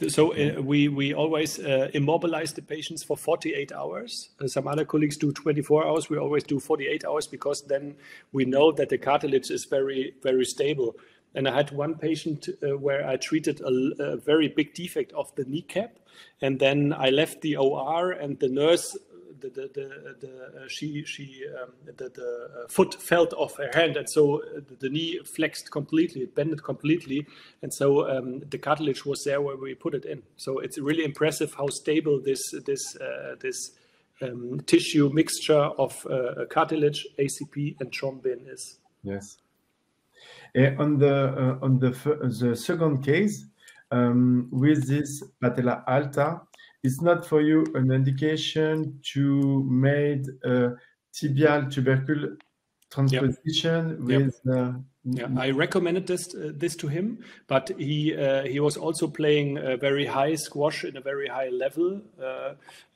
So we always immobilize the patients for 48 hours. Some other colleagues do 24 hours. We always do 48 hours, because then we know that the cartilage is very, very stable. And I had one patient where I treated a very big defect of the kneecap, and then I left the OR, and the nurse, the foot fell off her hand, and so the knee flexed completely, it bended completely, and so the cartilage was there where we put it in. So it's really impressive how stable this tissue mixture of cartilage, ACP, and thrombin is. Yes. On the second case, with this patella alta, it's not for you an indication to make a tibial tubercle transposition with. I recommended this to him, but he was also playing a very high squash in a very high level,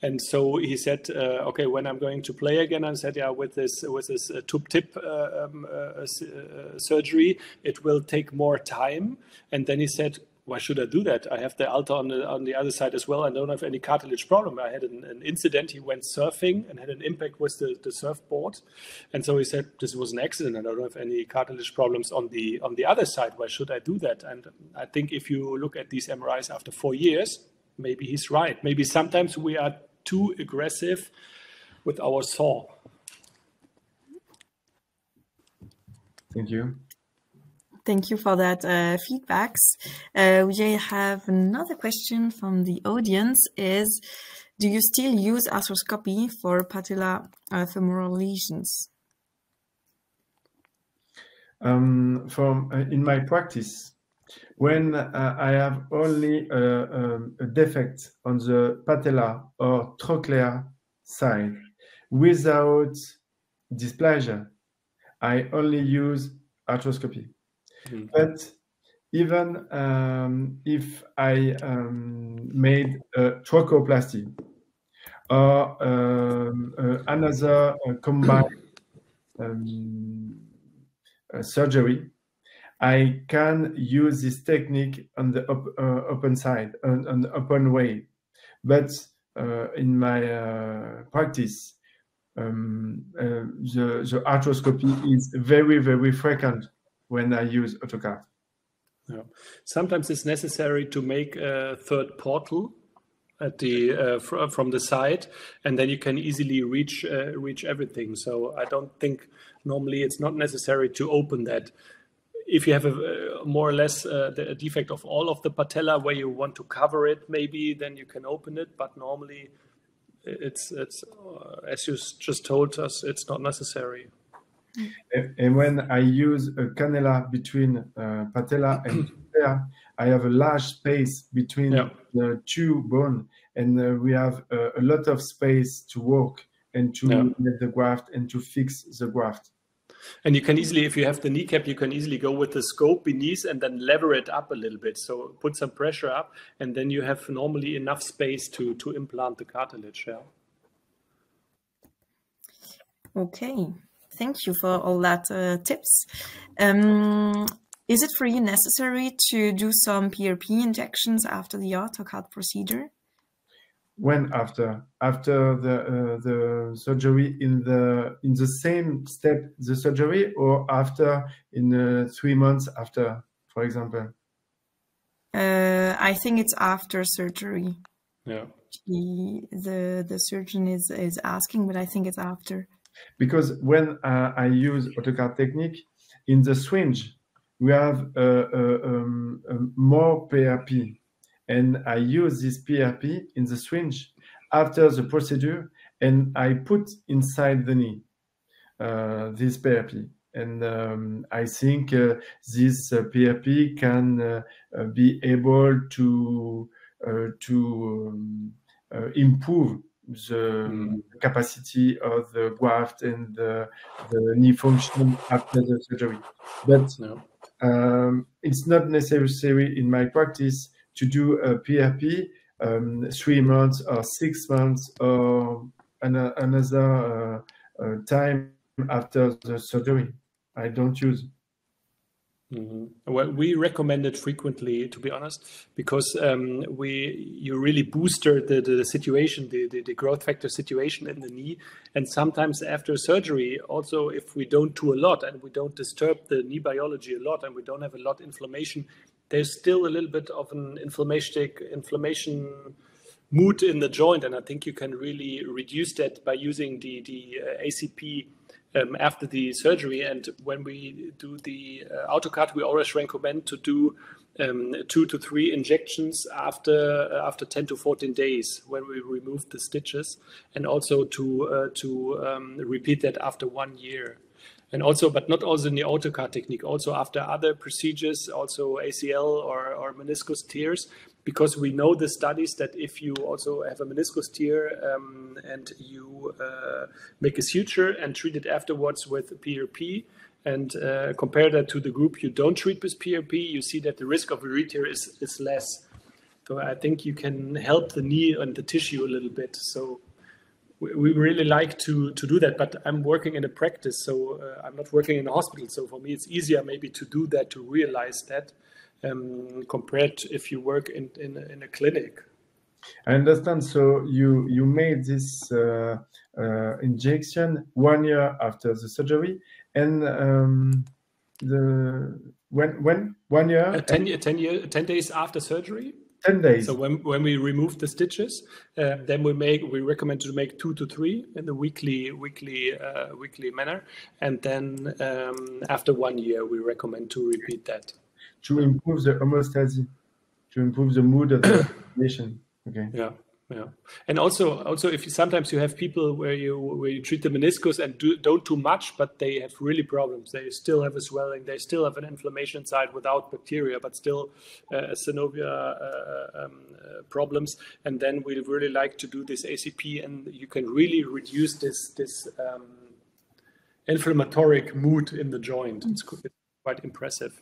and so he said, okay, when I'm going to play again, I said, with this tip surgery, it will take more time. And then he said, why should I do that? I have the alta on the other side as well. I don't have any cartilage problem. I had an incident. He went surfing and had an impact with the surfboard. And so he said, this was an accident. I don't have any cartilage problems on the other side. Why should I do that? And I think if you look at these MRIs after 4 years, maybe he's right. Maybe sometimes we are too aggressive with our saw. Thank you. Thank you for that feedbacks. We have another question from the audience is, do you still use arthroscopy for patellar femoral lesions? In my practice, when I have only a defect on the patella or trochlear side without dysplasia, I only use arthroscopy. But even if I made a trochoplasty or another combined surgery, I can use this technique on the open side, on the open way. But in my practice, the arthroscopy is very, very frequent when I use AutoCart. Yeah. Sometimes it's necessary to make a third portal at the from the side, and then you can easily reach everything. So I don't think normally it's not necessary to open that. If you have a more or less a defect of all of the patella where you want to cover it, maybe then you can open it. But normally, it's as you just told us, it's not necessary. And when I use a cannula between patella and trochlea, I have a large space between the two bones, and we have a lot of space to work and to get the graft and to fix the graft. And you can easily, if you have the kneecap, you can easily go with the scope beneath and then lever it up a little bit. So put some pressure up, and then you have normally enough space to implant the cartilage. Yeah. Okay. Thank you for all that tips. Is it for you necessary to do some PRP injections after the AutoCart procedure? When after the surgery, in the same step the surgery, or after in 3 months after, for example? I think it's after surgery. Yeah. The surgeon is asking, but I think it's after. Because when I use AutoCart technique, in the syringe, we have more PRP. And I use this PRP in the syringe after the procedure, and I put inside the knee this PRP. And I think this PRP can be able to improve the capacity of the graft and the knee function after the surgery. But it's not necessary in my practice to do a PRP 3 months or 6 months or another time after the surgery. I don't use. Well, we recommend it frequently, to be honest, because you really booster the situation, the growth factor situation in the knee. And sometimes after surgery, also if we don't do a lot and we don't disturb the knee biology a lot and we don't have a lot of inflammation, there's still a little bit of an inflammation mood in the joint. And I think you can really reduce that by using the ACP after the surgery. And when we do the AutoCart, we always recommend to do 2 to 3 injections after 10 to 14 days when we remove the stitches, and also to repeat that after 1 year. And also, but not also in the AutoCart technique, also after other procedures, also ACL or meniscus tears, because we know the studies that if you also have a meniscus tear and you make a suture and treat it afterwards with PRP and compare that to the group you don't treat with PRP, you see that the risk of a re-tear is less. So I think you can help the knee and the tissue a little bit. So we really like to do that, but I'm working in a practice, so I'm not working in a hospital. So for me, it's easier maybe to do that, to realize that, compared to if you work in a clinic. I understand. So you made this injection 1 year after the surgery, and when 1 year? 10 days after surgery. 10 days. So when we remove the stitches, then we recommend to make 2 to 3 in the weekly manner, and then after 1 year we recommend to repeat that. To improve the homeostasis, to improve the mood of the patient. Okay. Yeah. Yeah, and also if sometimes you have people where you treat the meniscus and don't too much, but they have really problems. They still have a swelling, they still have an inflammation inside without bacteria, but still synovia problems. And then we really like to do this ACP, and you can really reduce this inflammatory mood in the joint. It's quite impressive.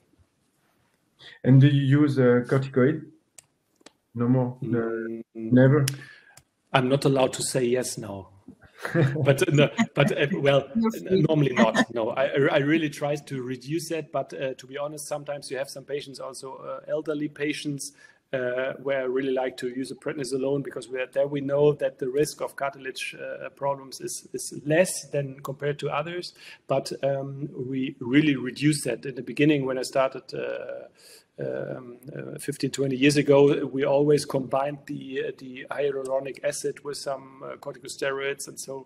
And do you use corticoid? No more? Never? I'm not allowed to say yes now. But well, normally not. No, I really try to reduce that. But to be honest, sometimes you have some patients, also elderly patients, where I really like to use a prednisolone, because we know that the risk of cartilage problems is less than compared to others. But we really reduce that. In the beginning, when I started 15-20 years ago, we always combined the hyaluronic acid with some corticosteroids, and so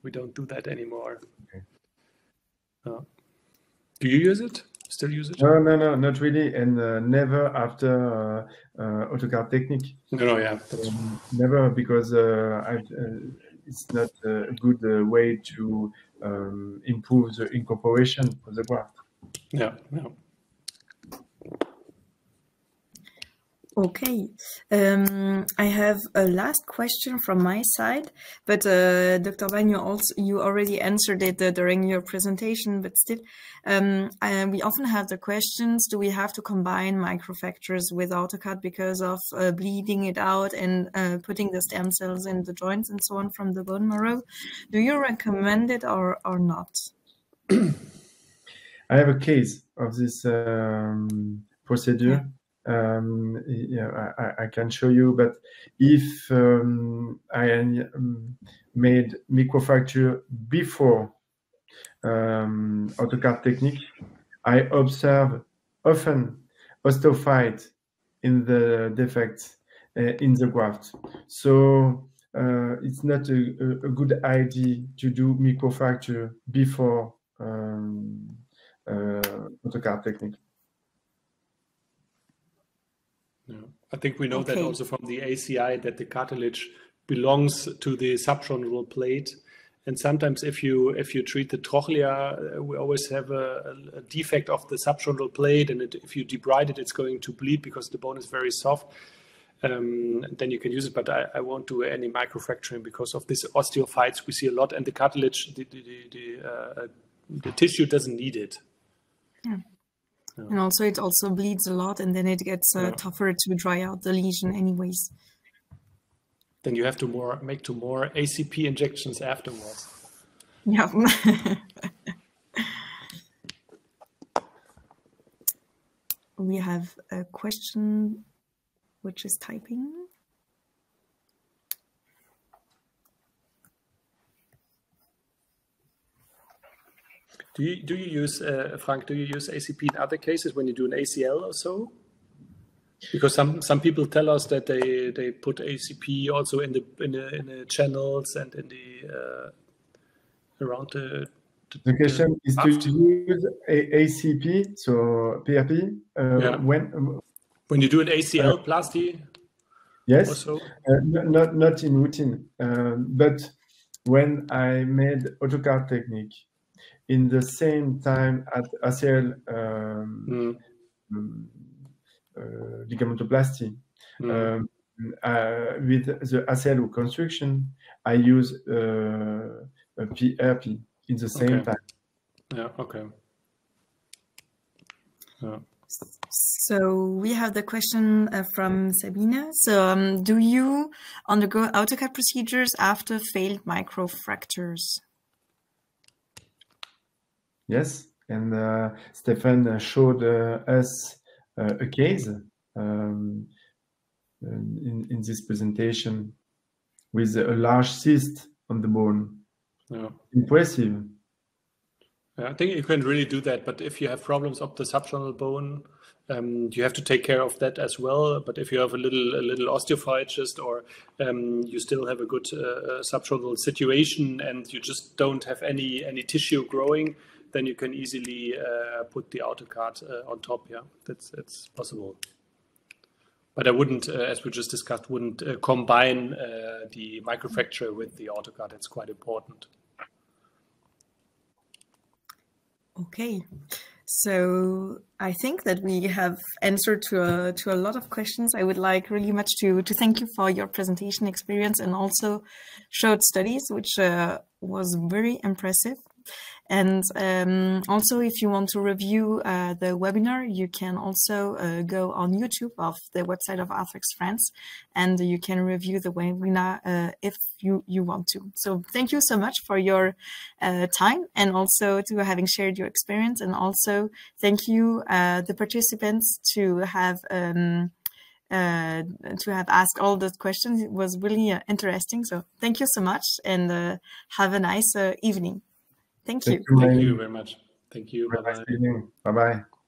we don't do that anymore. Okay. Do you use it? Still use it? No, not really, and never after AutoCart technique. No, yeah. Never, because it's not a good way to improve the incorporation of the graft. Yeah. Okay, I have a last question from my side, but Dr. Wein, you already answered it during your presentation, but still, we often have the questions: do we have to combine microfractures with AutoCart because of bleeding it out and putting the stem cells in the joints and so on from the bone marrow? Do you recommend it or not? I have a case of this procedure. Yeah. I can show you, but if I made microfracture before AutoCart technique, I observe often osteophyte in the defects in the graft. So it's not a good idea to do microfracture before AutoCart technique. Yeah. I think we know that also from the ACI, that the cartilage belongs to the subchondral plate, and sometimes if you treat the trochlea, we always have a defect of the subchondral plate, and if you debride it, it's going to bleed because the bone is very soft. Then you can use it, but I won't do any microfracturing because of these osteophytes we see a lot, and the cartilage, the tissue doesn't need it. Yeah. And also it also bleeds a lot, and then it gets tougher to dry out the lesion anyways. Then you have to make more ACP injections afterwards. Yeah. We have a question which is typing. Do you use, Frank, do you use ACP in other cases when you do an ACL or so? Because some people tell us that they put ACP also in the channels and in the around the question is to use ACP, so PRP, when you do an ACL plasty. Yes, also? not in routine, but when I made AutoCart technique in the same time at ACL ligamentoplasty, with the ACL reconstruction, I use a PRP in the same time. Yeah, okay. Yeah. So we have the question from Sabina. So do you undergo AutoCart procedures after failed microfractures? Yes, and Stefan showed us a case in this presentation with a large cyst on the bone. Yeah. Impressive. Yeah, I think you can really do that, but if you have problems of the subchondral bone, you have to take care of that as well. But if you have a little osteophytologist, or you still have a good subtotal situation and you just don't have any tissue growing, then you can easily put the AutoCart on top. Yeah, it's possible. But I wouldn't, as we just discussed, combine the microfracture with the AutoCart. It's quite important. Okay. So I think that we have answered to a lot of questions. I would like really much to thank you for your presentation experience and also showed studies, which was very impressive. And also, if you want to review the webinar, you can also go on YouTube of the website of Arthrex France, and you can review the webinar if you want to. So thank you so much for your time, and also to having shared your experience, and also thank you the participants to have asked all those questions. It was really interesting. So thank you so much, and have a nice evening. Thank you. Thank you very much. Thank you. Bye-bye. Bye-bye.